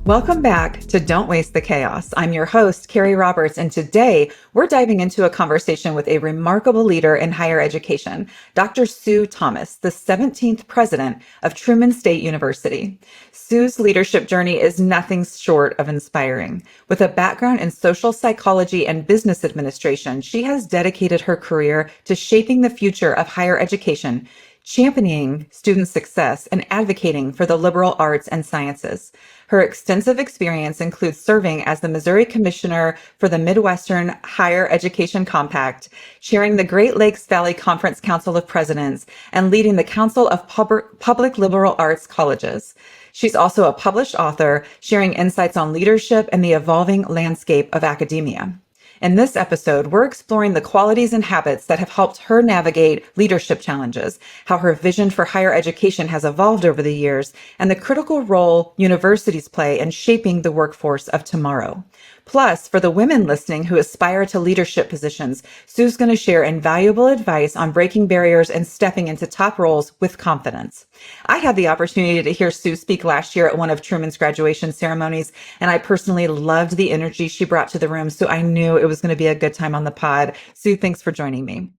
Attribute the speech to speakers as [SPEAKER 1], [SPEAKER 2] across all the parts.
[SPEAKER 1] Welcome back to Don't Waste the Chaos. I'm your host, Kerri Roberts, and today we're diving into a conversation with a remarkable leader in higher education, Dr. Sue Thomas, the 17th president of Truman State University. Sue's leadership journey is nothing short of inspiring. With a background in social psychology and business administration, she has dedicated her career to shaping the future of higher education, championing student success, and advocating for the liberal arts and sciences. Her extensive experience includes serving as the Missouri Commissioner for the Midwestern Higher Education Compact, chairing the Great Lakes Valley Conference Council of Presidents, and leading the Council of Public Liberal Arts Colleges. She's also a published author, sharing insights on leadership and the evolving landscape of academia. In this episode, we're exploring the qualities and habits that have helped her navigate leadership challenges, how her vision for higher education has evolved over the years, and the critical role universities play in shaping the workforce of tomorrow. Plus, for the women listening who aspire to leadership positions, Sue's going to share invaluable advice on breaking barriers and stepping into top roles with confidence. I had the opportunity to hear Sue speak last year at one of Truman's graduation ceremonies, and I personally loved the energy she brought to the room, so I knew it was going to be a good time on the pod. Sue, thanks for joining me.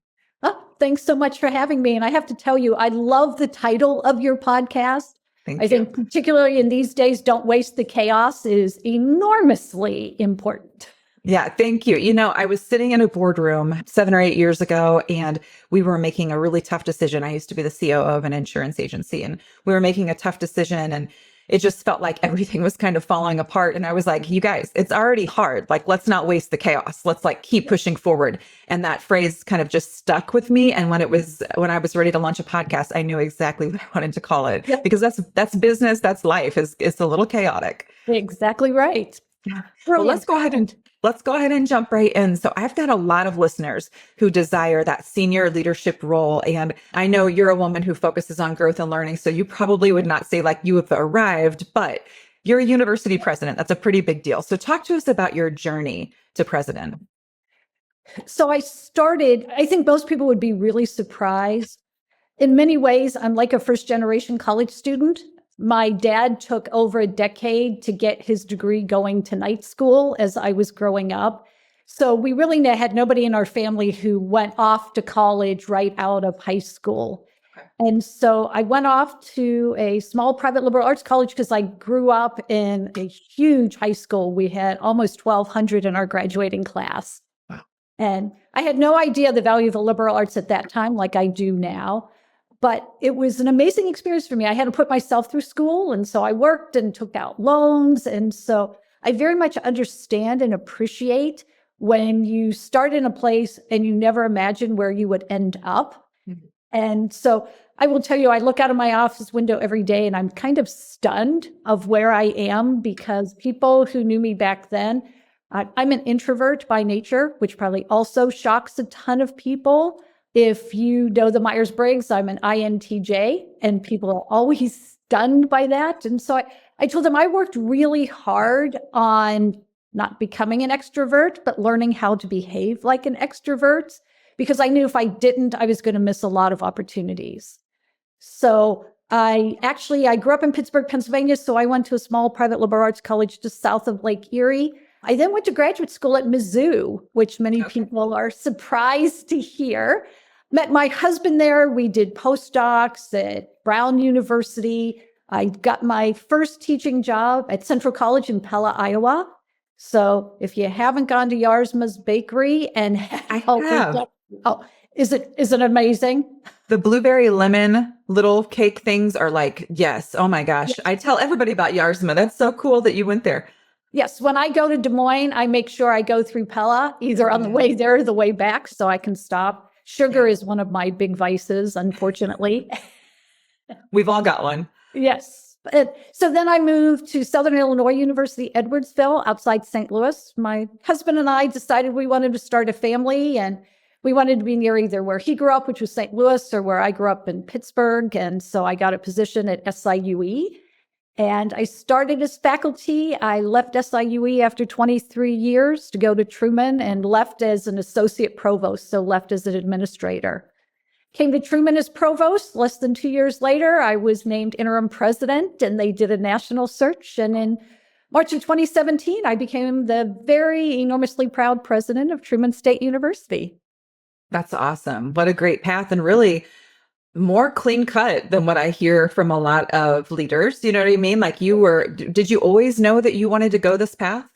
[SPEAKER 2] Oh, thanks so much for having me. And I have to tell you, I love the title of your podcast.
[SPEAKER 1] Thank
[SPEAKER 2] I
[SPEAKER 1] you.
[SPEAKER 2] think particularly in these days, Don't Waste the Chaos is enormously important.
[SPEAKER 1] Yeah, thank you. You know, I was sitting in a boardroom 7 or 8 years ago, and we were making a really tough decision. I used to be the COO of an insurance agency, and we were making a tough decision, and it just felt like everything was kind of falling apart. And I was like, you guys, it's already hard. Like, let's not waste the chaos. Let's keep pushing forward. And that phrase kind of just stuck with me. And when I was ready to launch a podcast, I knew exactly what I wanted to call it, because that's business. That's life. It's a little chaotic.
[SPEAKER 2] Exactly right.
[SPEAKER 1] Yeah. Well, let's go ahead and jump right in. So I've got a lot of listeners who desire that senior leadership role. And I know you're a woman who focuses on growth and learning. So you probably would not say like you have arrived, but you're a university president. That's a pretty big deal. So talk to us about your journey to president.
[SPEAKER 2] So I think most people would be really surprised. In many ways, I'm like a first generation college student. My dad took over a decade to get his degree going to night school as I was growing up. So we really had nobody in our family who went off to college right out of high school. Okay. And so I went off to a small private liberal arts college because I grew up in a huge high school. We had almost 1,200 in our graduating class. Wow. And I had no idea the value of the liberal arts at that time like I do now. But it was an amazing experience for me. I had to put myself through school. And so I worked and took out loans. And so I very much understand and appreciate when you start in a place and you never imagine where you would end up. Mm-hmm. And so I will tell you, I look out of my office window every day and I'm kind of stunned of where I am, because people who knew me back then, I'm an introvert by nature, which probably also shocks a ton of people. If you know the Myers-Briggs, I'm an INTJ, and people are always stunned by that. And so I told them I worked really hard on not becoming an extrovert, but learning how to behave like an extrovert, because I knew if I didn't, I was going to miss a lot of opportunities. So I grew up in Pittsburgh, Pennsylvania, so I went to a small private liberal arts college just south of Lake Erie. I then went to graduate school at Mizzou, which many people are surprised to hear. Met my husband there. We did postdocs at Brown University. I got my first teaching job at Central College in Pella, Iowa. So if you haven't gone to Yarsma's Bakery and
[SPEAKER 1] I have.
[SPEAKER 2] Is it amazing?
[SPEAKER 1] The blueberry lemon little cake things are like, yes. Oh my gosh. Yes. I tell everybody about Yarsma. That's so cool that you went there.
[SPEAKER 2] Yes. When I go to Des Moines, I make sure I go through Pella, either on the way there or the way back, so I can stop. Sugar is one of my big vices, unfortunately.
[SPEAKER 1] We've all got one.
[SPEAKER 2] Yes. So then I moved to Southern Illinois University, Edwardsville, outside St. Louis. My husband and I decided we wanted to start a family, and we wanted to be near either where he grew up, which was St. Louis, or where I grew up in Pittsburgh. And so I got a position at SIUE. And I started as faculty. I left SIUE after 23 years to go to Truman, and left as an associate provost, so left as an administrator. Came to Truman as provost. Less than 2 years later, I was named interim president, and they did a national search. And in March of 2017, I became the very enormously proud president of Truman State University.
[SPEAKER 1] That's awesome. What a great path, and really more clean cut than what I hear from a lot of leaders. You know what I mean? Like did you always know that you wanted to go this path?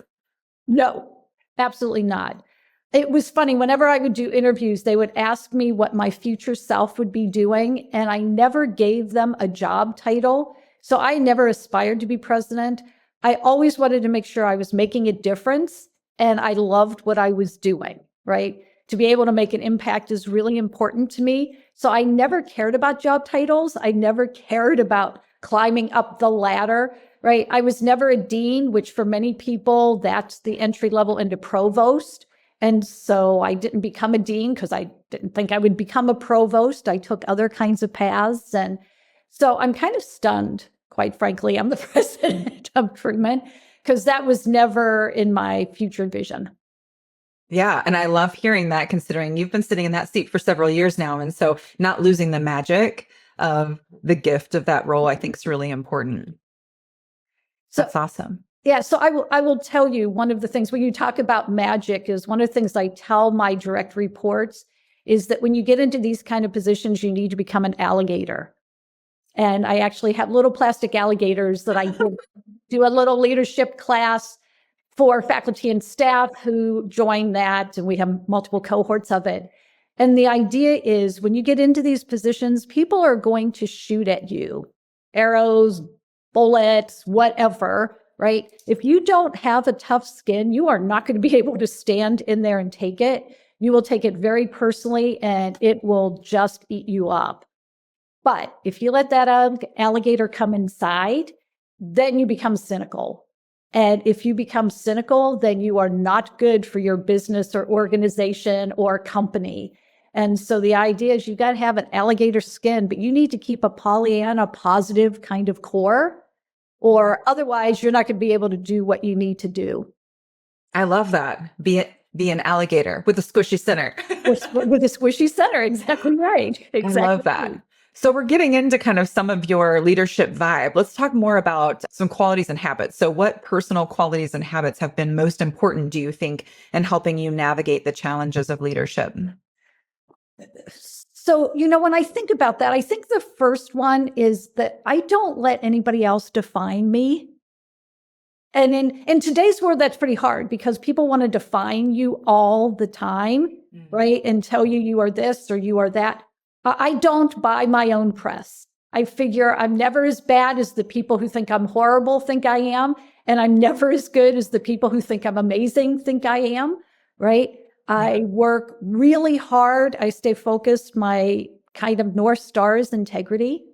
[SPEAKER 2] No, absolutely not. It was funny. Whenever I would do interviews, they would ask me what my future self would be doing, and I never gave them a job title. So I never aspired to be president. I always wanted to make sure I was making a difference, and I loved what I was doing, right? To be able to make an impact is really important to me. So I never cared about job titles. I never cared about climbing up the ladder, right? I was never a dean, which for many people, that's the entry level into provost. And so I didn't become a dean because I didn't think I would become a provost. I took other kinds of paths. And so I'm kind of stunned, quite frankly. I'm the president of Truman because that was never in my future vision.
[SPEAKER 1] Yeah. And I love hearing that, considering you've been sitting in that seat for several years now. And so not losing the magic of the gift of that role, I think is really important.
[SPEAKER 2] So,
[SPEAKER 1] that's awesome.
[SPEAKER 2] Yeah. So I will tell you, one of the things when you talk about magic is one of the things I tell my direct reports is that when you get into these kind of positions, you need to become an alligator. And I actually have little plastic alligators that I do a little leadership class for faculty and staff who join that. And we have multiple cohorts of it. And the idea is when you get into these positions, people are going to shoot at you, arrows, bullets, whatever, right? If you don't have a tough skin, you are not going to be able to stand in there and take it. You will take it very personally and it will just eat you up. But if you let that alligator come inside, then you become cynical. And if you become cynical, then you are not good for your business or organization or company. And so the idea is you got to have an alligator skin, but you need to keep a Pollyanna positive kind of core, or otherwise you're not going to be able to do what you need to do.
[SPEAKER 1] I love that. Be an alligator with a squishy center.
[SPEAKER 2] with a squishy center. Exactly right. Exactly.
[SPEAKER 1] I love that. So we're getting into kind of some of your leadership vibe. Let's talk more about some qualities and habits. So what personal qualities and habits have been most important, do you think, in helping you navigate the challenges of leadership?
[SPEAKER 2] So, when I think about that, I think the first one is that I don't let anybody else define me. And in today's world, that's pretty hard because people want to define you all the time, right? And tell you are this or you are that. I don't buy my own press. I figure I'm never as bad as the people who think I'm horrible think I am. And I'm never as good as the people who think I'm amazing think I am, right? I work really hard. I stay focused. My kind of North Star is integrity.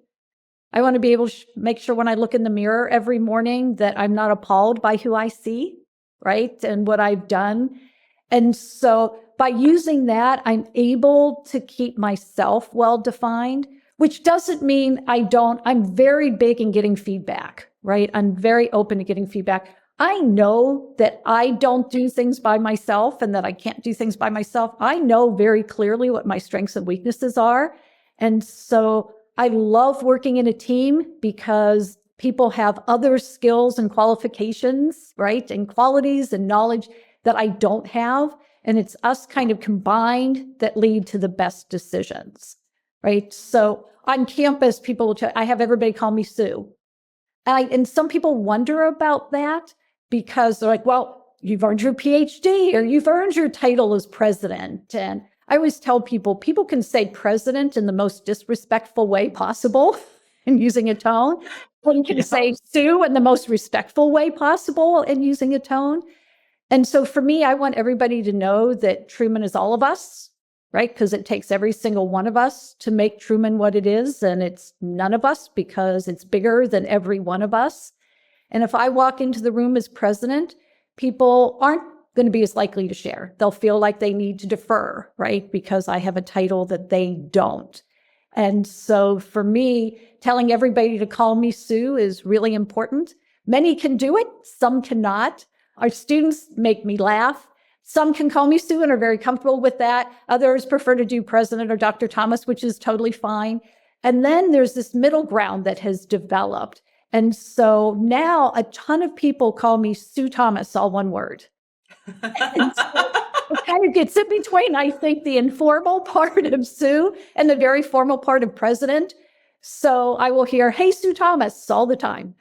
[SPEAKER 2] I want to be able to make sure when I look in the mirror every morning that I'm not appalled by who I see, right? And what I've done. And so by using that, I'm able to keep myself well-defined, which doesn't mean I'm very big in getting feedback, right? I'm very open to getting feedback. I know that I don't do things by myself and that I can't do things by myself. I know very clearly what my strengths and weaknesses are. And so I love working in a team because people have other skills and qualifications, right? And qualities and knowledge that I don't have. And it's us kind of combined that lead to the best decisions, right? So on campus, people will I have everybody call me Sue. And some people wonder about that because they're like, well, you've earned your PhD or you've earned your title as president. And I always tell people can say president in the most disrespectful way possible and using a tone. Or you can say Sue in the most respectful way possible and using a tone. And so for me, I want everybody to know that Truman is all of us, right? Because it takes every single one of us to make Truman what it is. And it's none of us because it's bigger than every one of us. And if I walk into the room as president, people aren't going to be as likely to share. They'll feel like they need to defer, right? Because I have a title that they don't. And so for me, telling everybody to call me Sue is really important. Many can do it, some cannot. Our students make me laugh. Some can call me Sue and are very comfortable with that. Others prefer to do President or Dr. Thomas, which is totally fine. And then there's this middle ground that has developed. And so now a ton of people call me Sue Thomas, all one word. And so it kind of gets in between, I think, the informal part of Sue and the very formal part of president. So I will hear, "Hey, Sue Thomas," all the time.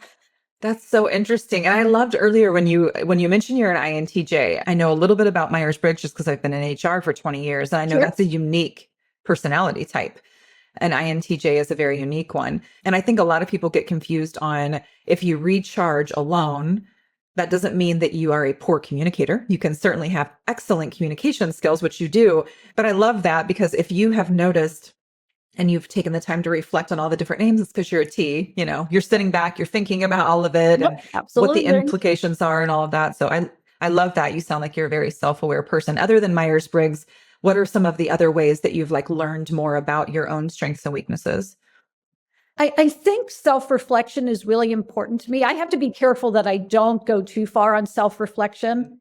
[SPEAKER 1] That's so interesting. And I loved earlier when you mentioned you're an INTJ. I know a little bit about Myers-Briggs just because I've been in HR for 20 years. And I know
[SPEAKER 2] Sure.
[SPEAKER 1] that's a unique personality type. An INTJ is a very unique one. And I think a lot of people get confused on if you recharge alone, that doesn't mean that you are a poor communicator. You can certainly have excellent communication skills, which you do. But I love that because if you have noticed and you've taken the time to reflect on all the different names, it's because you're a T, you're sitting back, you're thinking about all of it and what the
[SPEAKER 2] Absolutely.
[SPEAKER 1] implications are and all of that. So I love that. You sound like you're a very self-aware person. Other than Myers-Briggs, what are some of the other ways that you've learned more about your own strengths and weaknesses?
[SPEAKER 2] I think self-reflection is really important to me. I have to be careful that I don't go too far on self-reflection.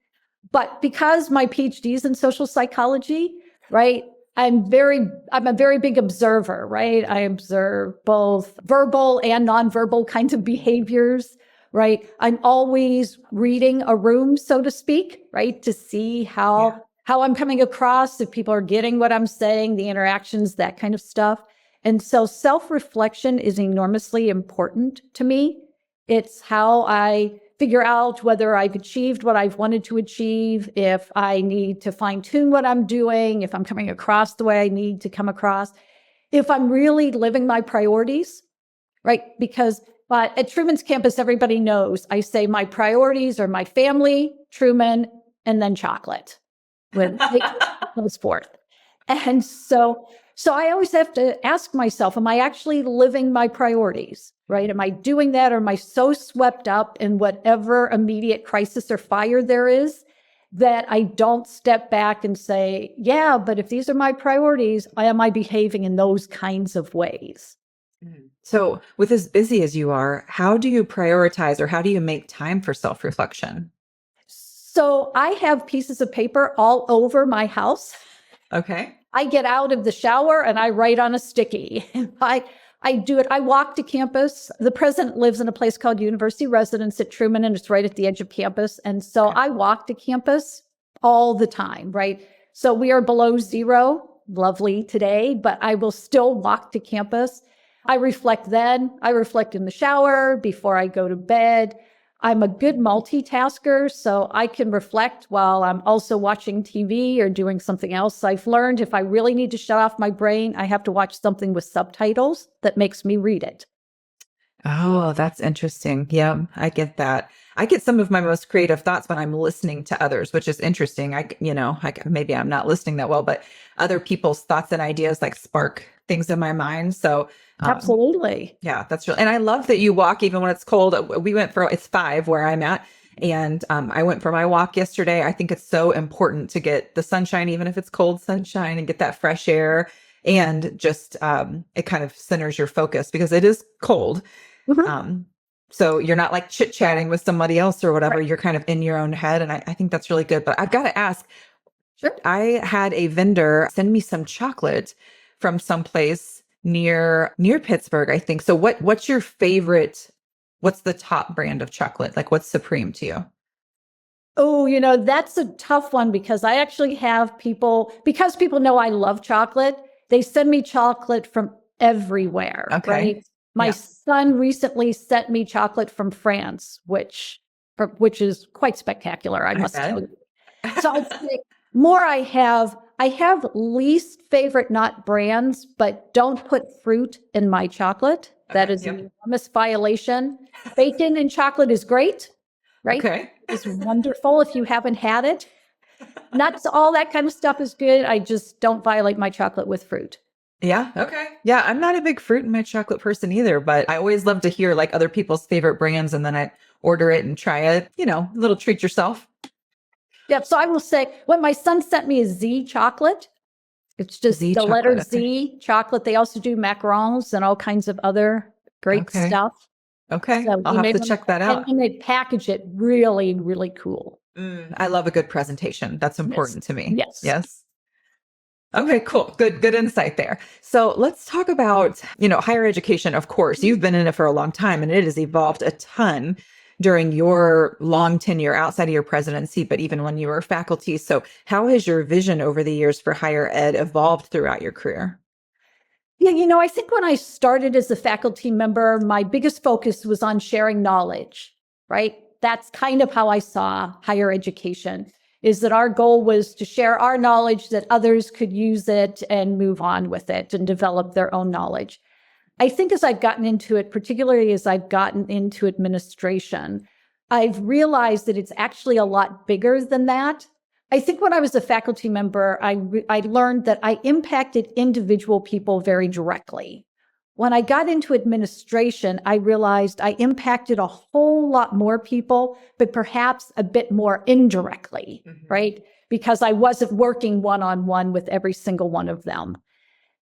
[SPEAKER 2] But because my PhD is in social psychology, right? I'm a very big observer, right? I observe both verbal and nonverbal kinds of behaviors, right? I'm always reading a room, so to speak, right? To see how I'm coming across, if people are getting what I'm saying, the interactions, that kind of stuff. And so self-reflection is enormously important to me. It's how I figure out whether I've achieved what I've wanted to achieve, if I need to fine tune what I'm doing, if I'm coming across the way I need to come across, if I'm really living my priorities, right? But at Truman's campus, everybody knows I say my priorities are my family, Truman, and then chocolate with goes forth. And so I always have to ask myself, am I actually living my priorities, right? Am I doing that? Or am I so swept up in whatever immediate crisis or fire there is that I don't step back and say, yeah, but if these are my priorities, am I behaving in those kinds of ways?
[SPEAKER 1] So with as busy as you are, how do you prioritize or how do you make time for self-reflection?
[SPEAKER 2] So I have pieces of paper all over my house.
[SPEAKER 1] Okay.
[SPEAKER 2] I get out of the shower and I write on a sticky. I do it. I walk to campus. The president lives in a place called University Residence at Truman, and it's right at the edge of campus. And so I walk to campus all the time, right? So we are below zero, lovely today, but I will still walk to campus. I reflect then. I reflect in the shower before I go to bed. I'm a good multitasker, so I can reflect while I'm also watching TV or doing something else. I've learned if I really need to shut off my brain, I have to watch something with subtitles that makes me read it.
[SPEAKER 1] Oh, that's interesting. Yeah, I get that. I get some of my most creative thoughts when I'm listening to others, which is interesting. Maybe I'm not listening that well, but other people's thoughts and ideas spark things in my mind. So
[SPEAKER 2] Absolutely.
[SPEAKER 1] yeah, that's real. And I love that you walk even when it's cold. It's 5 where I'm at. And I went for my walk yesterday. I think it's so important to get the sunshine, even if it's cold sunshine, and get that fresh air. And just it kind of centers your focus because it is cold.
[SPEAKER 2] Mm-hmm.
[SPEAKER 1] So you're not chit-chatting with somebody else or whatever.
[SPEAKER 2] Right.
[SPEAKER 1] You're kind of in your own head. And I think that's really good. But I've got to ask,
[SPEAKER 2] Sure.
[SPEAKER 1] I had a vendor send me some chocolate from someplace near Pittsburgh, I think. So what's your favorite? What's the top brand of chocolate? What's supreme to you?
[SPEAKER 2] Oh, that's a tough one because I actually have because people know I love chocolate, they send me chocolate from everywhere,
[SPEAKER 1] Okay.
[SPEAKER 2] right? My
[SPEAKER 1] Yeah.
[SPEAKER 2] son recently sent me chocolate from France, which is quite spectacular, I must
[SPEAKER 1] bet.
[SPEAKER 2] tell you. So I'd say more I have least favorite not brands, but don't put fruit in my chocolate. That
[SPEAKER 1] Okay,
[SPEAKER 2] is
[SPEAKER 1] yep.
[SPEAKER 2] an enormous violation. Bacon in chocolate is great, right?
[SPEAKER 1] Okay.
[SPEAKER 2] It's wonderful if you haven't had it. Nuts, all that kind of stuff is good. I just don't violate my chocolate with fruit.
[SPEAKER 1] Yeah. Okay. Yeah. I'm not a big fruit in my chocolate person either, but I always love to hear other people's favorite brands and then I order it and try it, a little treat yourself.
[SPEAKER 2] Yeah. So I will say when my son sent me a Z chocolate, it's just
[SPEAKER 1] Z
[SPEAKER 2] the letter
[SPEAKER 1] chocolate, okay.
[SPEAKER 2] Z chocolate. They also do macarons and all kinds of other great
[SPEAKER 1] Okay.
[SPEAKER 2] stuff.
[SPEAKER 1] Okay.
[SPEAKER 2] So
[SPEAKER 1] I'll have to check that out.
[SPEAKER 2] And they package it really, really cool.
[SPEAKER 1] I love a good presentation. That's important to me.
[SPEAKER 2] Yes.
[SPEAKER 1] Yes. Okay, cool. Good insight there. So let's talk about, higher education. Of course, you've been in it for a long time and it has evolved a ton during your long tenure outside of your presidency, but even when you were faculty. So how has your vision over the years for higher ed evolved throughout your career?
[SPEAKER 2] Yeah, I think when I started as a faculty member, my biggest focus was on sharing knowledge, right? That's kind of how I saw higher education, is that our goal was to share our knowledge that others could use it and move on with it and develop their own knowledge. I think as I've gotten into it, particularly as I've gotten into administration, I've realized that it's actually a lot bigger than that. I think when I was a faculty member, I learned that I impacted individual people very directly. When I got into administration, I realized I impacted a whole lot more people, but perhaps a bit more indirectly, right? Because I wasn't working one-on-one with every single one of them.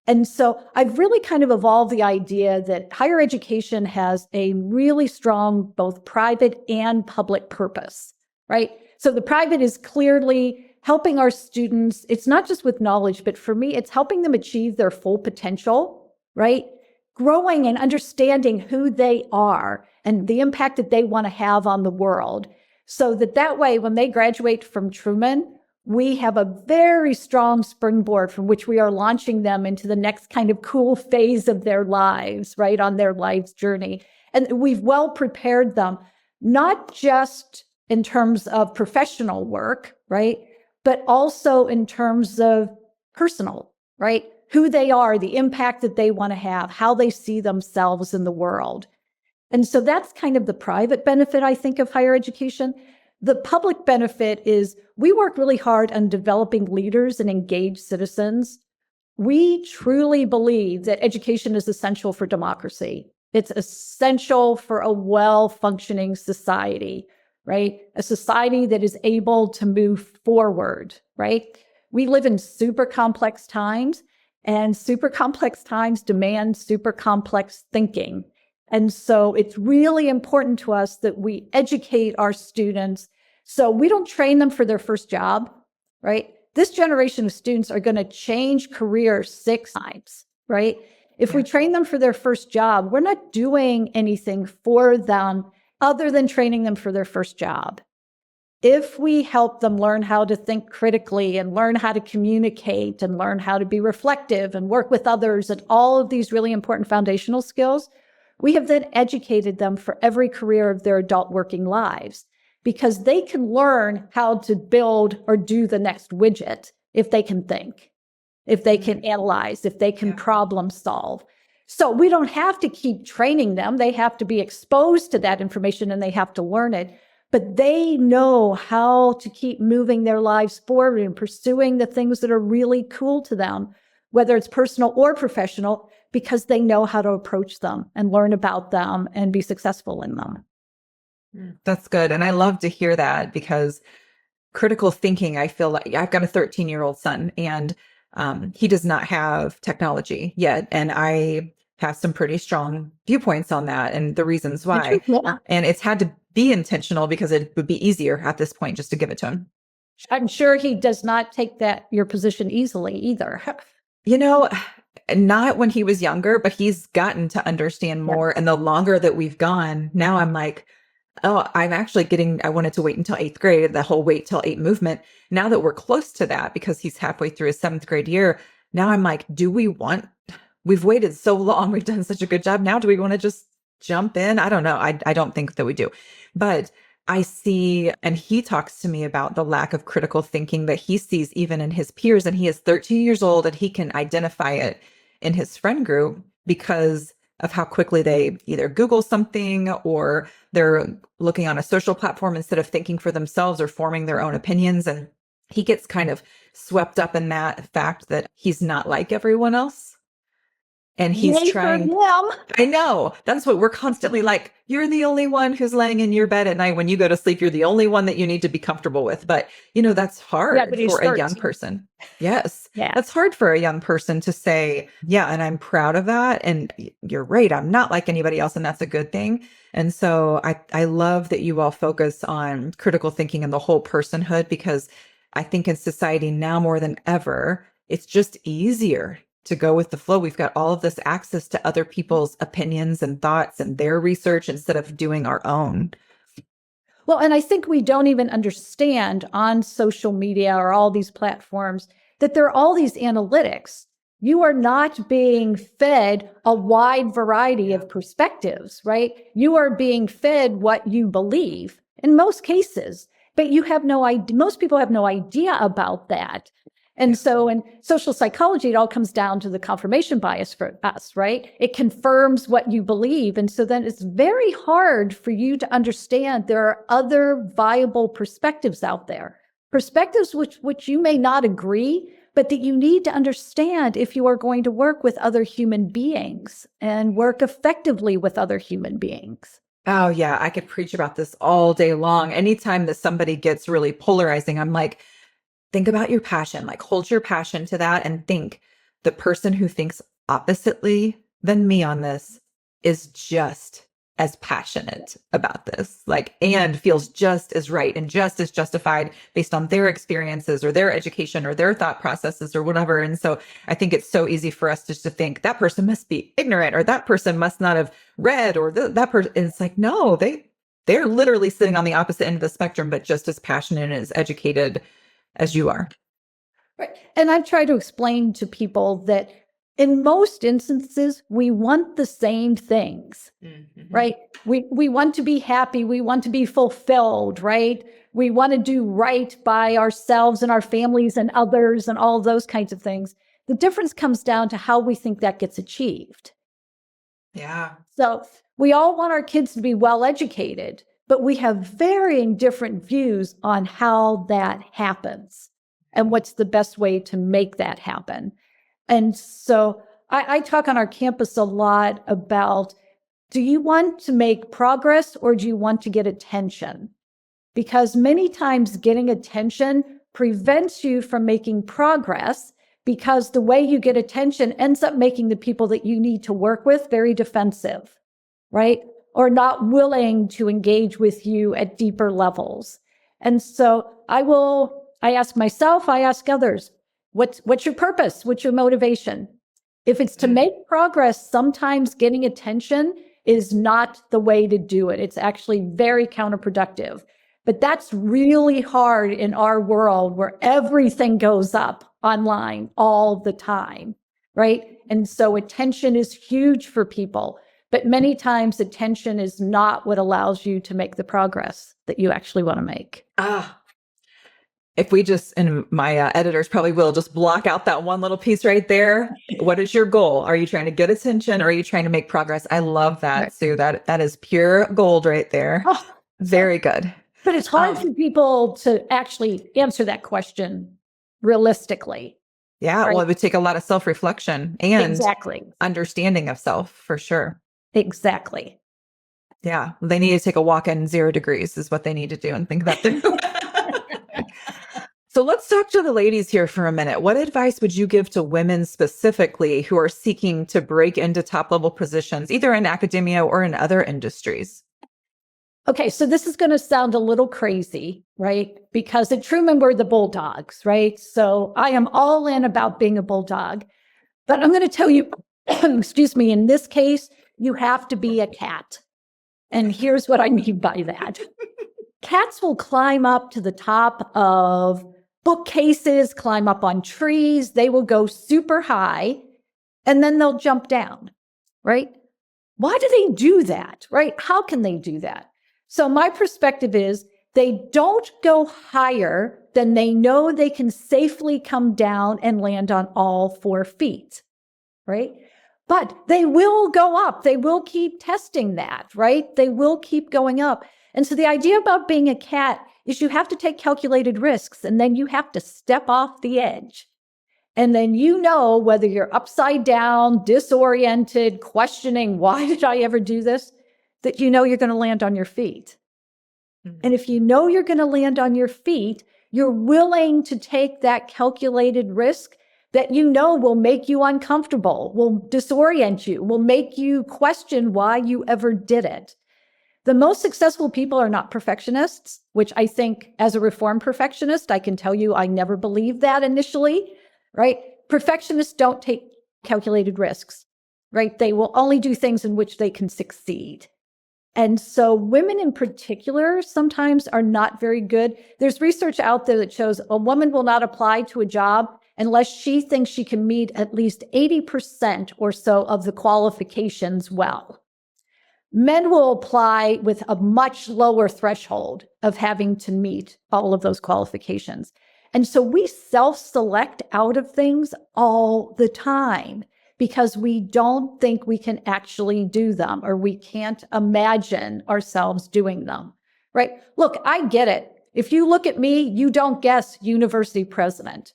[SPEAKER 2] And so I've really kind of evolved the idea that higher education has a really strong both private and public purpose, right? So the private is clearly helping our students. It's not just with knowledge, but for me, it's helping them achieve their full potential, right? Growing and understanding who they are and the impact that they want to have on the world. So that way, when they graduate from Truman, we have a very strong springboard from which we are launching them into the next kind of cool phase of their lives, right, on their life's journey. And we've well prepared them, not just in terms of professional work, right, but also in terms of personal, right, who they are, the impact that they want to have, how they see themselves in the world. And so that's kind of the private benefit, I think, of higher education. The public benefit is we work really hard on developing leaders and engaged citizens. We truly believe that education is essential for democracy. It's essential for a well-functioning society, right? A society that is able to move forward, right? We live in super complex times, and super complex times demand super complex thinking. And so it's really important to us that we educate our students. So we don't train them for their first job, right? This generation of students are going to change careers 6 times, right? If we train them for their first job, we're not doing anything for them other than training them for their first job. If we help them learn how to think critically and learn how to communicate and learn how to be reflective and work with others and all of these really important foundational skills, we have then educated them for every career of their adult working lives, because they can learn how to build or do the next widget if they can think, if they can analyze, if they can problem solve. So we don't have to keep training them. They have to be exposed to that information and they have to learn it. But they know how to keep moving their lives forward and pursuing the things that are really cool to them, whether it's personal or professional, because they know how to approach them and learn about them and be successful in them.
[SPEAKER 1] That's good. And I love to hear that, because critical thinking, I feel like I've got a 13-year-old son and he does not have technology yet. And I have some pretty strong viewpoints on that and the reasons why.
[SPEAKER 2] Yeah.
[SPEAKER 1] And it's had to be intentional because it would be easier at this point just to give it to him.
[SPEAKER 2] I'm sure he does not take your position easily either.
[SPEAKER 1] Not when he was younger, but he's gotten to understand more. And the longer that we've gone, now I'm like, oh, I'm actually I wanted to wait until 8th grade, the whole wait till 8 movement. Now that we're close to that, because he's halfway through his 7th grade year, now I'm like, we've waited so long. We've done such a good job. Now, do we want to just jump in? I don't know. I don't think that we do. But I see, and he talks to me about the lack of critical thinking that he sees even in his peers. And he is 13 years old and he can identify it in his friend group because of how quickly they either Google something or they're looking on a social platform instead of thinking for themselves or forming their own opinions. And he gets kind of swept up in that fact that he's not like everyone else. And he's trying. I know. That's what we're constantly like. You're the only one who's laying in your bed at night when you go to sleep. You're the only one that you need to be comfortable with. But, that's hard for a young person. Yes.
[SPEAKER 2] Yeah.
[SPEAKER 1] That's hard for a young person to say, yeah, and I'm proud of that. And you're right. I'm not like anybody else. And that's a good thing. And so I love that you all focus on critical thinking and the whole personhood, because I think in society now more than ever, it's just easier to go with the flow. We've got all of this access to other people's opinions and thoughts and their research instead of doing our own.
[SPEAKER 2] Well, and I think we don't even understand on social media or all these platforms that there are all these analytics. You are not being fed a wide variety of perspectives, right? You are being fed what you believe in most cases, but you have no idea. Most people have no idea about that. And so in social psychology, it all comes down to the confirmation bias for us, right? It confirms what you believe. And so then it's very hard for you to understand there are other viable perspectives out there, perspectives which you may not agree, but that you need to understand if you are going to work with other human beings and work effectively with other human beings.
[SPEAKER 1] Oh, yeah. I could preach about this all day long. Anytime that somebody gets really polarizing, I'm like, think about your passion, like hold your passion to that and think the person who thinks oppositely than me on this is just as passionate about this, like, and feels just as right and just as justified based on their experiences or their education or their thought processes or whatever. And so I think it's so easy for us just to think that person must be ignorant or that person must not have read or that person. It's like, no, they're literally sitting on the opposite end of the spectrum, but just as passionate and as educated as you are.
[SPEAKER 2] Right. And I've tried to explain to people that in most instances, we want the same things, right? We want to be happy. We want to be fulfilled, right? We want to do right by ourselves and our families and others and all those kinds of things. The difference comes down to how we think that gets achieved.
[SPEAKER 1] Yeah.
[SPEAKER 2] So we all want our kids to be well educated, but we have varying different views on how that happens and what's the best way to make that happen. And so I talk on our campus a lot about, do you want to make progress or do you want to get attention? Because many times getting attention prevents you from making progress because the way you get attention ends up making the people that you need to work with very defensive, right? Or not willing to engage with you at deeper levels. And so I ask myself, I ask others, what's your purpose? What's your motivation? If it's to make progress, sometimes getting attention is not the way to do it. It's actually very counterproductive. But that's really hard in our world where everything goes up online all the time, right? And so attention is huge for people. But many times attention is not what allows you to make the progress that you actually want to make.
[SPEAKER 1] If we just, and my editors probably will just block out that one little piece right there. What is your goal? Are you trying to get attention or are you trying to make progress? I love that, right. Sue. That is pure gold right there. Oh, very good.
[SPEAKER 2] But it's hard for people to actually answer that question realistically.
[SPEAKER 1] Yeah. Right? Well, it would take a lot of self-reflection and understanding of self for sure.
[SPEAKER 2] Exactly.
[SPEAKER 1] Yeah. They need to take a walk in 0 degrees is what they need to do and think that through. So let's talk to the ladies here for a minute. What advice would you give to women specifically who are seeking to break into top-level positions, either in academia or in other industries?
[SPEAKER 2] Okay, so this is going to sound a little crazy, right? Because at Truman, we're the bulldogs, right? So I am all in about being a bulldog. But I'm going to tell you, excuse me, in this case, you have to be a cat. And here's what I mean by that. Cats will climb up to the top of bookcases, climb up on trees. They will go super high and then they'll jump down, right? Why do they do that, right? How can they do that? So my perspective is they don't go higher than they know they can safely come down and land on all 4 feet, right? But they will go up. They will keep testing that, right? They will keep going up. And so the idea about being a cat is you have to take calculated risks and then you have to step off the edge. And then you know whether you're upside down, disoriented, questioning, why did I ever do this? That you know you're going to land on your feet. Mm-hmm. And if you know you're going to land on your feet, you're willing to take that calculated risk that you know will make you uncomfortable, will disorient you, will make you question why you ever did it. The most successful people are not perfectionists, which I think as a reformed perfectionist, I can tell you I never believed that initially, right? Perfectionists don't take calculated risks, right? They will only do things in which they can succeed. And so women in particular sometimes are not very good. There's research out there that shows a woman will not apply to a job unless she thinks she can meet at least 80% or so of the qualifications well. Men will apply with a much lower threshold of having to meet all of those qualifications. And so we self-select out of things all the time because we don't think we can actually do them, or we can't imagine ourselves doing them, right? Look, I get it. If you look at me, you don't guess university president,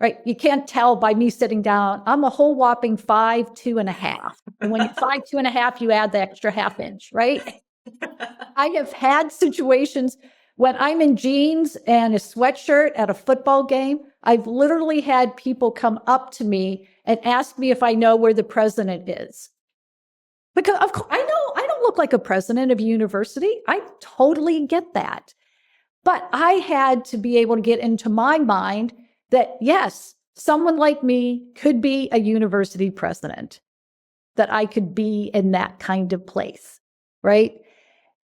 [SPEAKER 2] right? You can't tell by me sitting down. I'm a whole whopping 5'2.5". And when you're 5'2.5", you add the extra half inch, right? I have had situations when I'm in jeans and a sweatshirt at a football game. I've literally had people come up to me and ask me if I know where the president is. Because of course, I know I don't look like a president of a university. I totally get that. But I had to be able to get into my mind that, yes, someone like me could be a university president, that I could be in that kind of place, right?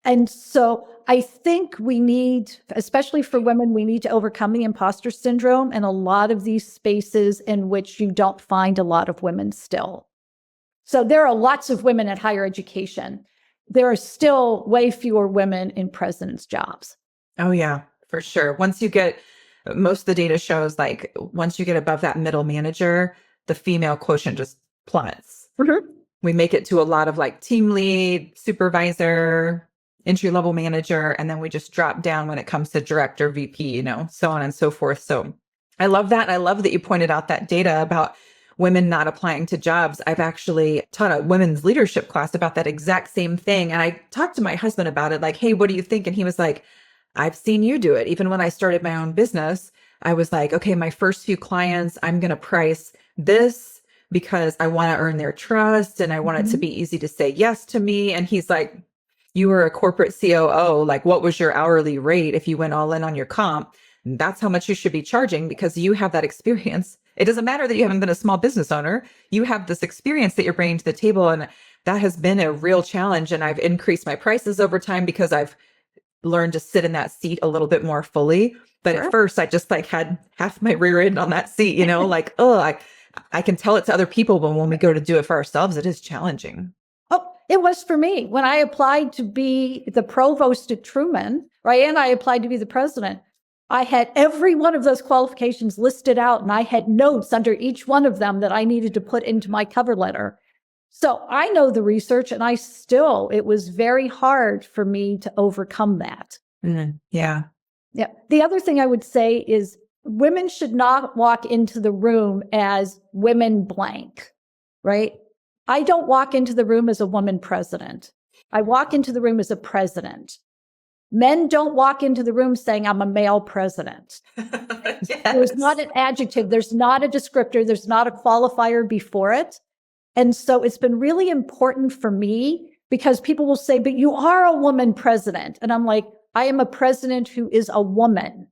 [SPEAKER 2] And so I think we need, especially for women, we need to overcome the imposter syndrome and a lot of these spaces in which you don't find a lot of women still. So there are lots of women at higher education. There are still way fewer women in president's jobs.
[SPEAKER 1] Oh, yeah, for sure. Most of the data shows like once you get above that middle manager, the female quotient just plummets.
[SPEAKER 2] Mm-hmm.
[SPEAKER 1] We make it to a lot of like team lead, supervisor, entry-level manager, and then we just drop down when it comes to director, VP, so on and so forth. So I love that. And I love that you pointed out that data about women not applying to jobs. I've actually taught a women's leadership class about that exact same thing. And I talked to my husband about it, like, hey, what do you think? And he was like, I've seen you do it. Even when I started my own business, I was like, okay, my first few clients, I'm going to price this because I want to earn their trust and I want it to be easy to say yes to me. And he's like, you were a corporate COO, like what was your hourly rate if you went all in on your comp? And that's how much you should be charging because you have that experience. It doesn't matter that you haven't been a small business owner. You have this experience that you're bringing to the table. And that has been a real challenge. And I've increased my prices over time because I've learned to sit in that seat a little bit more fully. But At first I just like had half my rear end on that seat, like, oh, I can tell it to other people, but when we go to do it for ourselves, it is challenging.
[SPEAKER 2] Oh, it was for me. When I applied to be the provost at Truman, right, and I applied to be the president, I had every one of those qualifications listed out, and I had notes under each one of them that I needed to put into my cover letter. So I know the research, and it was very hard for me to overcome that.
[SPEAKER 1] Mm-hmm. Yeah.
[SPEAKER 2] Yeah. The other thing I would say is women should not walk into the room as women blank, right? I don't walk into the room as a woman president. I walk into the room as a president. Men don't walk into the room saying, I'm a male president.
[SPEAKER 1] Yes.
[SPEAKER 2] There's not an adjective. There's not a descriptor. There's not a qualifier before it. And so it's been really important for me because people will say, but you are a woman president. And I'm like, I am a president who is a woman.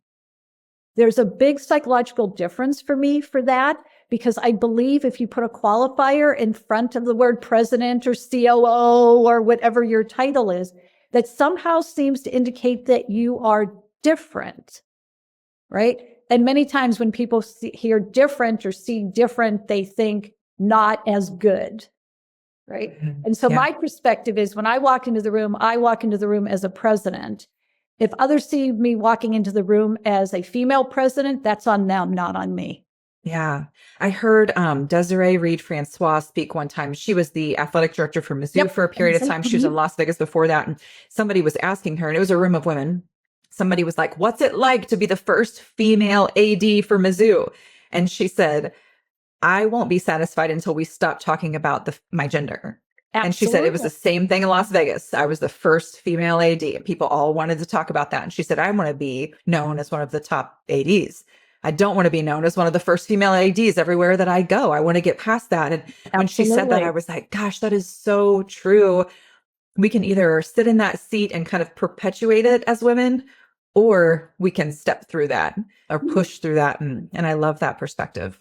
[SPEAKER 2] There's a big psychological difference for me for that, because I believe if you put a qualifier in front of the word president or COO or whatever your title is, that somehow seems to indicate that you are different, right? And many times when people hear different or see different, they think not as good, right? Mm-hmm. And so my perspective is when I walk into the room, I walk into the room as a president. If others see me walking into the room as a female president, that's on them, not on me.
[SPEAKER 1] Yeah. I heard Desiree Reed-Francois speak one time. She was the athletic director for Mizzou for a period of time. She was in Las Vegas before that. And somebody was asking her, and it was a room of women. Somebody was like, what's it like to be the first female AD for Mizzou? And she said, I won't be satisfied until we stop talking about my gender. Absolutely. And she said it was the same thing in Las Vegas. I was the first female AD and people all wanted to talk about that. And she said, I want to be known as one of the top ADs. I don't want to be known as one of the first female ADs everywhere that I go. I want to get past that. And when she said that, I was like, gosh, that is so true. We can either sit in that seat and kind of perpetuate it as women, or we can step through that or push through that. And I love that perspective.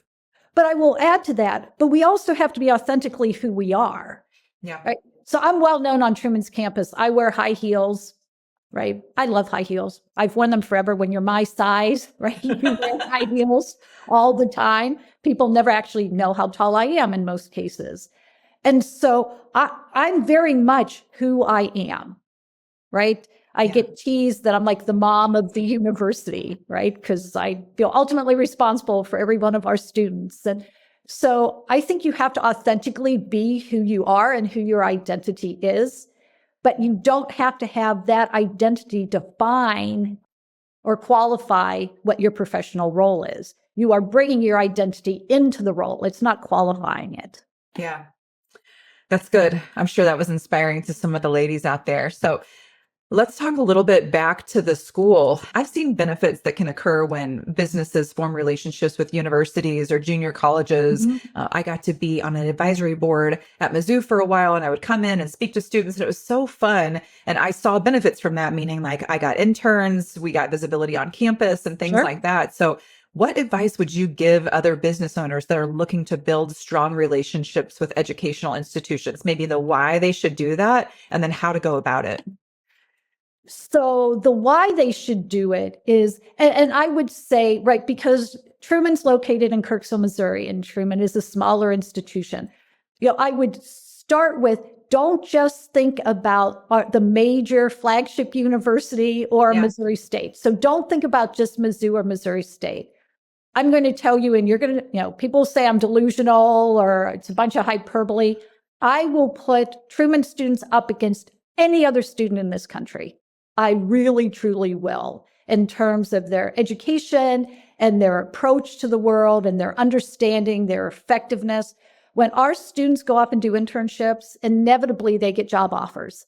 [SPEAKER 2] But I will add to that, but we also have to be authentically who we are.
[SPEAKER 1] Yeah.
[SPEAKER 2] Right. So I'm well known on Truman's campus. I wear high heels, right? I love high heels. I've worn them forever. When you're my size, right? You wear high heels all the time. People never actually know how tall I am in most cases. And so I'm very much who I am, right? I get teased that I'm like the mom of the university, right? Because I feel ultimately responsible for every one of our students. And so I think you have to authentically be who you are and who your identity is, but you don't have to have that identity define or qualify what your professional role is. You are bringing your identity into the role. It's not qualifying it.
[SPEAKER 1] Yeah. That's good. I'm sure that was inspiring to some of the ladies out there. So let's talk a little bit back to the school. I've seen benefits that can occur when businesses form relationships with universities or junior colleges. I got to be on an advisory board at Mizzou for a while, and I would come in and speak to students, and it was so fun. And I saw benefits from that, meaning like I got interns, we got visibility on campus and things like that. So what advice would you give other business owners that are looking to build strong relationships with educational institutions? Maybe the why they should do that, and then how to go about it.
[SPEAKER 2] So the why they should do it is, and I would say, right, because Truman's located in Kirksville, Missouri, and Truman is a smaller institution. I would start with, don't just think about the major flagship university or Missouri State. So don't think about just Mizzou or Missouri State. I'm going to tell you, and you're going to, people say I'm delusional or it's a bunch of hyperbole. I will put Truman students up against any other student in this country. I really, truly will, in terms of their education and their approach to the world and their understanding, their effectiveness. When our students go up and do internships, inevitably they get job offers,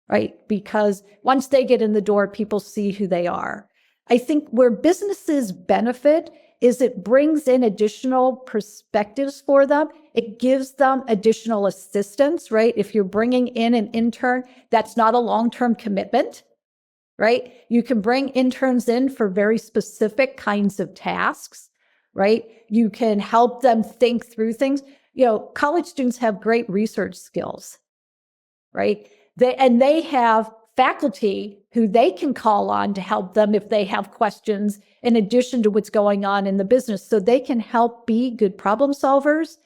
[SPEAKER 2] right? Because once they get in the door, people see who they are. I think where businesses benefit is it brings in additional perspectives for them. It gives them additional assistance, right? If you're bringing in an intern, that's not a long-term commitment, right? You can bring interns in for very specific kinds of tasks, right? You can help them think through things. College students have great research skills, right? They have faculty who they can call on to help them if they have questions in addition to what's going on in the business. So they can help be good problem solvers.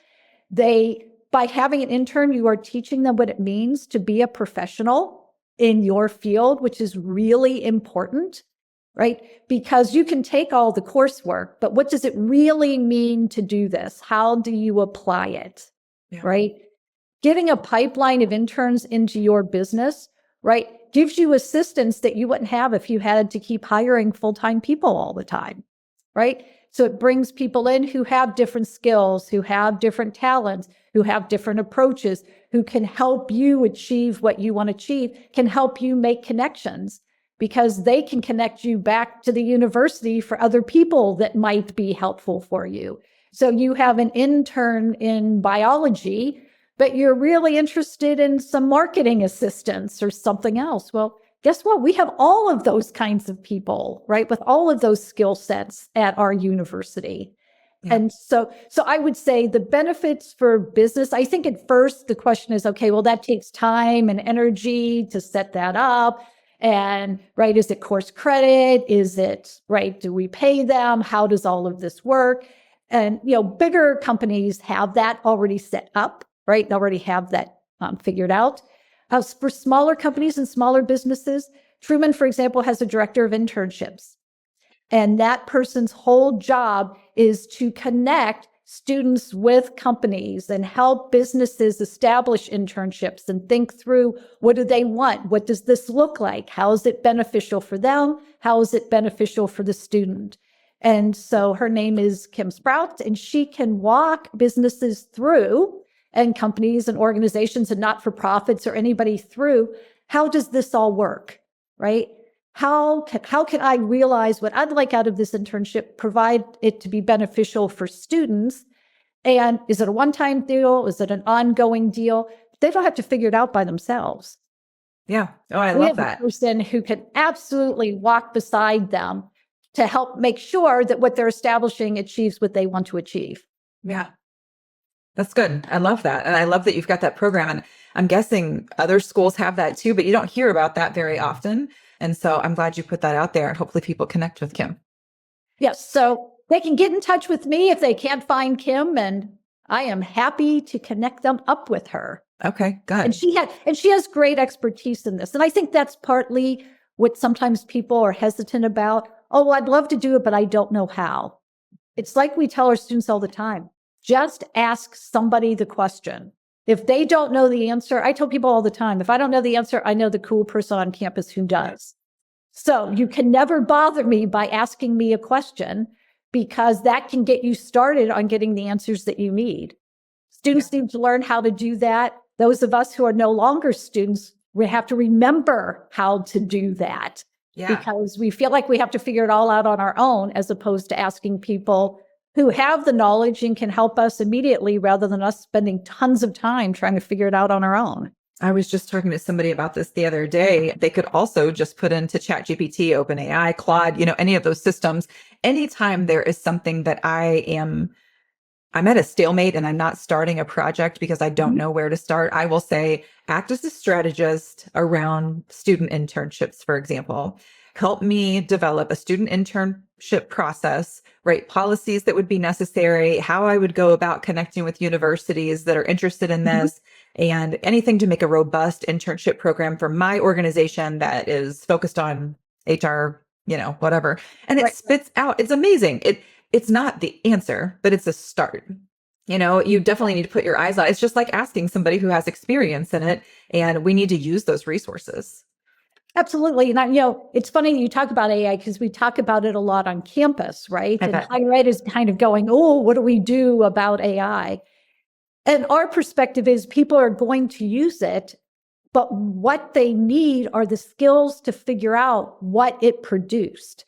[SPEAKER 2] By having an intern, you are teaching them what it means to be a professional in your field, which is really important, right? Because you can take all the coursework, but what does it really mean to do this? How do you apply it, right? Getting a pipeline of interns into your business, right, gives you assistance that you wouldn't have if you had to keep hiring full-time people all the time, right? So it brings people in who have different skills, who have different talents, who have different approaches, who can help you achieve what you want to achieve, can help you make connections because they can connect you back to the university for other people that might be helpful for you. So you have an intern in biology, but you're really interested in some marketing assistance or something else. Well, guess what? We have all of those kinds of people, right? With all of those skill sets at our university. And so I would say the benefits for business, I think at first the question is, okay, well, that takes time and energy to set that up. And right, is it course credit? Is it, right, do we pay them? How does all of this work? And, bigger companies have that already set up, right? They already have that figured out. For smaller companies and smaller businesses, Truman, for example, has a director of internships. And that person's whole job is to connect students with companies and help businesses establish internships and think through, what do they want? What does this look like? How is it beneficial for them? How is it beneficial for the student? And so her name is Kim Sprout, and she can walk businesses through, and companies and organizations and not-for-profits or anybody through, how does this all work, right? How can I realize what I'd like out of this internship, provide it to be beneficial for students? And is it a one-time deal? Is it an ongoing deal? They don't have to figure it out by themselves.
[SPEAKER 1] Yeah. Oh, I love that.
[SPEAKER 2] A person who can absolutely walk beside them to help make sure that what they're establishing achieves what they want to achieve.
[SPEAKER 1] Yeah. That's good. I love that. And I love that you've got that program. And I'm guessing other schools have that too, but you don't hear about that very often. And so I'm glad you put that out there and hopefully people connect with Kim.
[SPEAKER 2] Yes. So they can get in touch with me if they can't find Kim, and I am happy to connect them up with her.
[SPEAKER 1] Okay, good.
[SPEAKER 2] And she has great expertise in this. And I think that's partly what sometimes people are hesitant about. Oh, I'd love to do it, but I don't know how. It's like we tell our students all the time, just ask somebody the question. If they don't know the answer, I tell people all the time, if I don't know the answer, I know the cool person on campus who does. So you can never bother me by asking me a question, because that can get you started on getting the answers that you need. Students need to learn how to do that. Those of us who are no longer students, we have to remember how to do that, because we feel like we have to figure it all out on our own, as opposed to asking people who have the knowledge and can help us immediately, rather than us spending tons of time trying to figure it out on our own.
[SPEAKER 1] I was just talking to somebody about this the other day. They could also just put into ChatGPT, OpenAI, Claude, any of those systems. Anytime there is something that I'm at a stalemate and I'm not starting a project because I don't know where to start, I will say, act as a strategist around student internships, for example. Help me develop a student internship process, write policies that would be necessary, how I would go about connecting with universities that are interested in this, and anything to make a robust internship program for my organization that is focused on HR, whatever. And it spits out, it's amazing. It's not the answer, but it's a start. You definitely need to put your eyes on it. It's just like asking somebody who has experience in it, and we need to use those resources.
[SPEAKER 2] Absolutely. And it's funny you talk about AI, because we talk about it a lot on campus, right? And higher ed is kind of going, oh, what do we do about AI? And our perspective is people are going to use it, but what they need are the skills to figure out what it produced.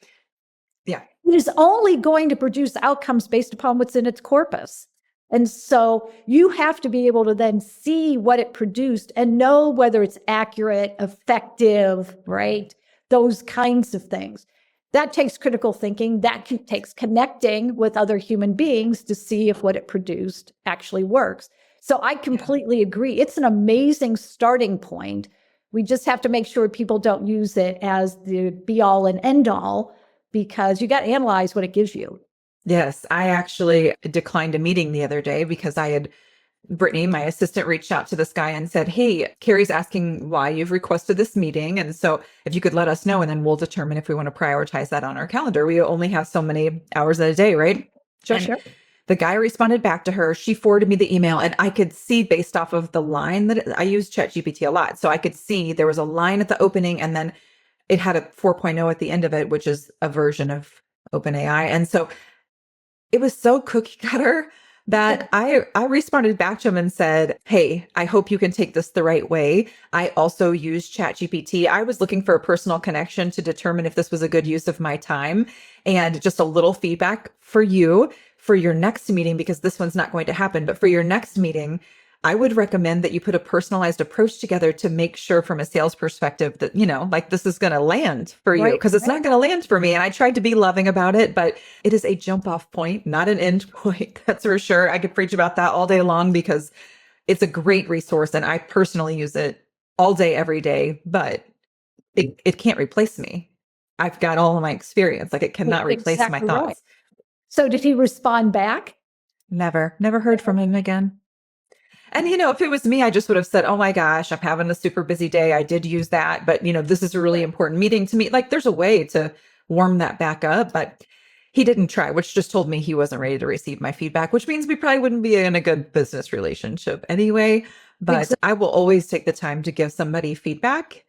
[SPEAKER 1] Yeah.
[SPEAKER 2] It is only going to produce outcomes based upon what's in its corpus. And so you have to be able to then see what it produced and know whether it's accurate, effective, right? Those kinds of things. That takes critical thinking. That takes connecting with other human beings to see if what it produced actually works. So I completely agree. It's an amazing starting point. We just have to make sure people don't use it as the be all and end all, because you got to analyze what it gives you.
[SPEAKER 1] Yes, I actually declined a meeting the other day because Brittany, my assistant, reached out to this guy and said, hey, Kerri's asking why you've requested this meeting. And so if you could let us know, and then we'll determine if we want to prioritize that on our calendar. We only have so many hours in a day, right?
[SPEAKER 2] Sure.
[SPEAKER 1] The guy responded back to her. She forwarded me the email, and I could see, based off of the line, that I use ChatGPT a lot. So I could see there was a line at the opening, and then it had a 4.0 at the end of it, which is a version of OpenAI. And so it was so cookie cutter that I responded back to him and said, hey, I hope you can take this the right way. I also use ChatGPT. I was looking for a personal connection to determine if this was a good use of my time, and just a little feedback for you for your next meeting, because this one's not going to happen. But for your next meeting, I would recommend that you put a personalized approach together to make sure, from a sales perspective, that, this is going to land for you, because it's not going to land for me. And I tried to be loving about it, but it is a jump off point, not an end point. That's for sure. I could preach about that all day long, because it's a great resource. And I personally use it all day, every day, but it can't replace me. I've got all of my experience. Like, it cannot replace my thoughts.
[SPEAKER 2] Right. So did he respond back?
[SPEAKER 1] Never heard from him again. And, if it was me, I just would have said, oh my gosh, I'm having a super busy day. I did use that, but this is a really important meeting to me. Like, there's a way to warm that back up, but he didn't try, which just told me he wasn't ready to receive my feedback, which means we probably wouldn't be in a good business relationship anyway. But I will always take the time to give somebody feedback,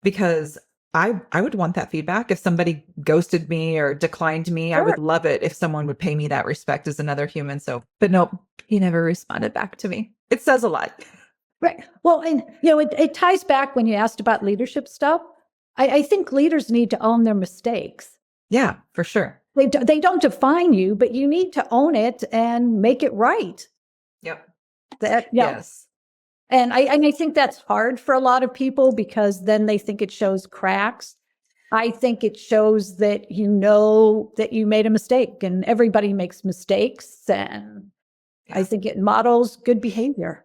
[SPEAKER 1] because I would want that feedback. If somebody ghosted me or declined me, I would love it if someone would pay me that respect as another human. So, but nope, he never responded back to me. It says a lot.
[SPEAKER 2] Right. Well, and it ties back when you asked about leadership stuff. I think leaders need to own their mistakes.
[SPEAKER 1] Yeah, for sure.
[SPEAKER 2] They don't define you, but you need to own it and make it right.
[SPEAKER 1] Yep.
[SPEAKER 2] Yes. And I think that's hard for a lot of people, because then they think it shows cracks. I think it shows that that you made a mistake, and everybody makes mistakes, and I think it models good behavior.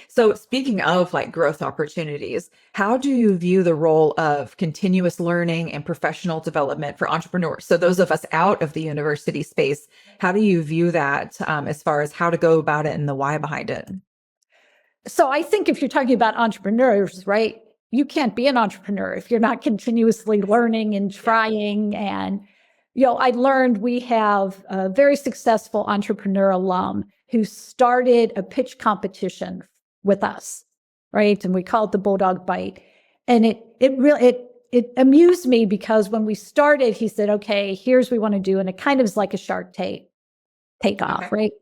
[SPEAKER 1] So speaking of like growth opportunities, how do you view the role of continuous learning and professional development for entrepreneurs? So those of us out of the university space, how do you view that as far as how to go about it and the why behind it?
[SPEAKER 2] So I think if you're talking about entrepreneurs, right, you can't be an entrepreneur if you're not continuously learning and trying. And, I learned we have a very successful entrepreneur alum who started a pitch competition with us, right? And we call it the Bulldog Bite. And it amused me because when we started, he said, okay, here's what we want to do. And it kind of is like a Shark Tank takeoff, right?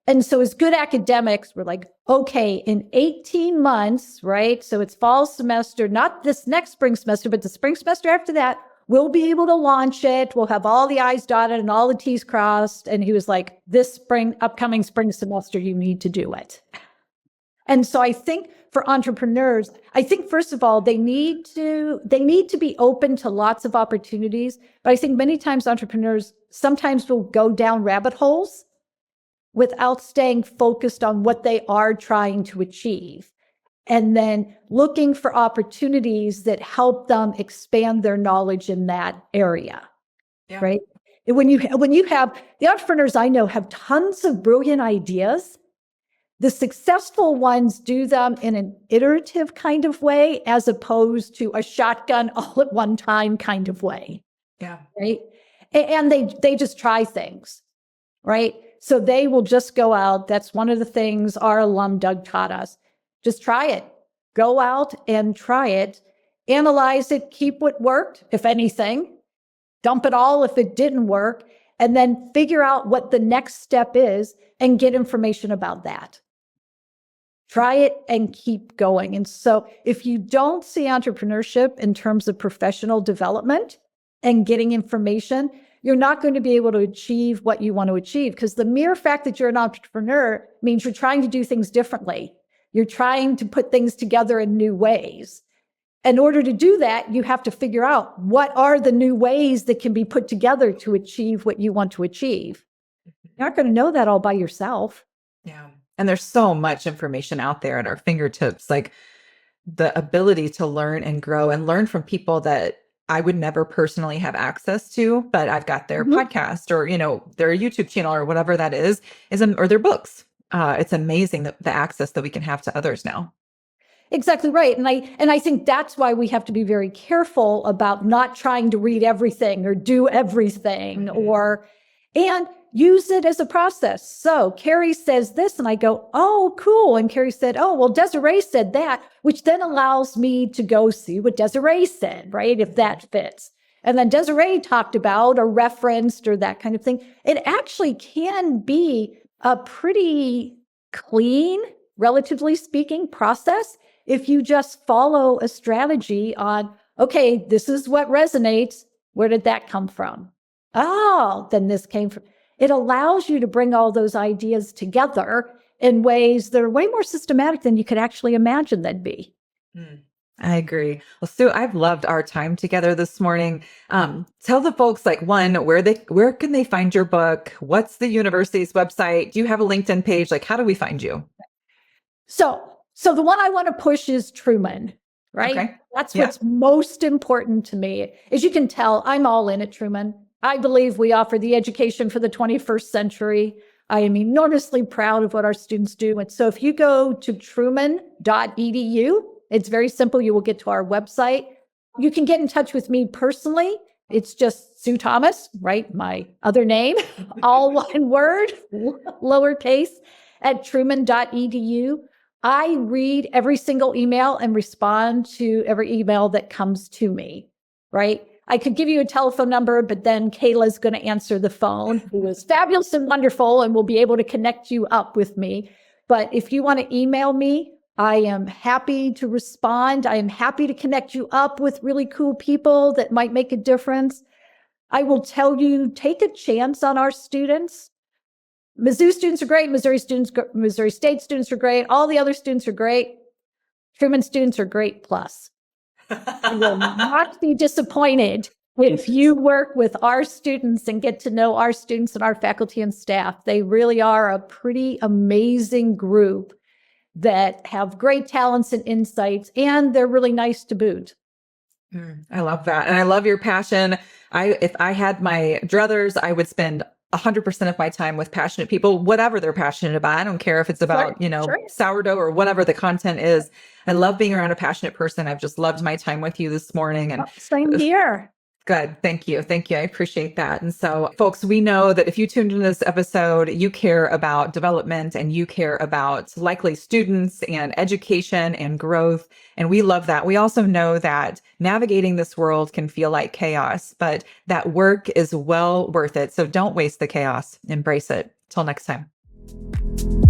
[SPEAKER 2] And so as good academics, we're like, okay, in 18 months, right? So it's fall semester, not this next spring semester, but the spring semester after that, we'll be able to launch it. We'll have all the I's dotted and all the T's crossed. And he was like, upcoming spring semester, you need to do it. And so I think for entrepreneurs, first of all, they need to be open to lots of opportunities. But I think many times entrepreneurs sometimes will go down rabbit holes without staying focused on what they are trying to achieve. And then looking for opportunities that help them expand their knowledge in that area, right? When you have the entrepreneurs I know have tons of brilliant ideas, the successful ones do them in an iterative kind of way, as opposed to a shotgun all at one time kind of way.
[SPEAKER 1] Yeah.
[SPEAKER 2] Right. And they just try things, right? So they will just go out. That's one of the things our alum Doug taught us. Just try it. Go out and try it. Analyze it. Keep what worked, if anything. Dump it all if it didn't work. And then figure out what the next step is and get information about that. Try it and keep going. And so if you don't see entrepreneurship in terms of professional development and getting information, you're not going to be able to achieve what you want to achieve, because the mere fact that you're an entrepreneur means you're trying to do things differently. You're trying to put things together in new ways. In order to do that, you have to figure out what are the new ways that can be put together to achieve what you want to achieve. You're not going to know that all by yourself.
[SPEAKER 1] Yeah. And there's so much information out there at our fingertips, like the ability to learn and grow and learn from people that I would never personally have access to, but I've got their podcast or, their YouTube channel or whatever that is or their books. It's amazing the access that we can have to others now.
[SPEAKER 2] Exactly right. And I think that's why we have to be very careful about not trying to read everything or do everything and use it as a process. So Kerri says this and I go, oh, cool. And Kerri said, oh, well, Desiree said that, which then allows me to go see what Desiree said, right? If that fits. And then Desiree talked about or referenced or that kind of thing. It actually can be a pretty clean, relatively speaking, process if you just follow a strategy on, okay, this is what resonates. Where did that come from? Oh, then this came from. It allows you to bring all those ideas together in ways that are way more systematic than you could actually imagine they'd be.
[SPEAKER 1] I agree. Well, Sue, I've loved our time together this morning. Tell the folks, like, one, where can they find your book? What's the university's website? Do you have a LinkedIn page? Like, how do we find you?
[SPEAKER 2] So the one I want to push is Truman, right?
[SPEAKER 1] Okay.
[SPEAKER 2] That's what's most important to me. As you can tell, I'm all in at Truman. I believe we offer the education for the 21st century. I am enormously proud of what our students do. And so if you go to truman.edu, it's very simple. You will get to our website. You can get in touch with me personally. It's just Sue Thomas, right? My other name, all one word, lowercase, at truman.edu. I read every single email and respond to every email that comes to me, right? I could give you a telephone number, but then Kayla's going to answer the phone, who is fabulous and wonderful and will be able to connect you up with me. But if you want to email me, I am happy to respond. I am happy to connect you up with really cool people that might make a difference. I will tell you, take a chance on our students. Mizzou students are great. Missouri State students are great. All the other students are great. Truman students are great plus. You will not be disappointed If you work with our students and get to know our students and our faculty and staff, they really are a pretty amazing group that have great talents and insights, and they're really nice to boot.
[SPEAKER 1] I love that. And I love your passion. If I had my druthers, I would spend 100% of my time with passionate people, whatever they're passionate about. I don't care if it's about,
[SPEAKER 2] Sure.
[SPEAKER 1] sourdough or whatever the content is. I love being around a passionate person. I've just loved my time with you this morning. And
[SPEAKER 2] Same here.
[SPEAKER 1] good. Thank you. Thank you. I appreciate that. And so, folks, we know that if you tuned into this episode, you care about development and you care about likely students and education and growth. And we love that. We also know that navigating this world can feel like chaos, but that work is well worth it. So don't waste the chaos. Embrace it. Till next time.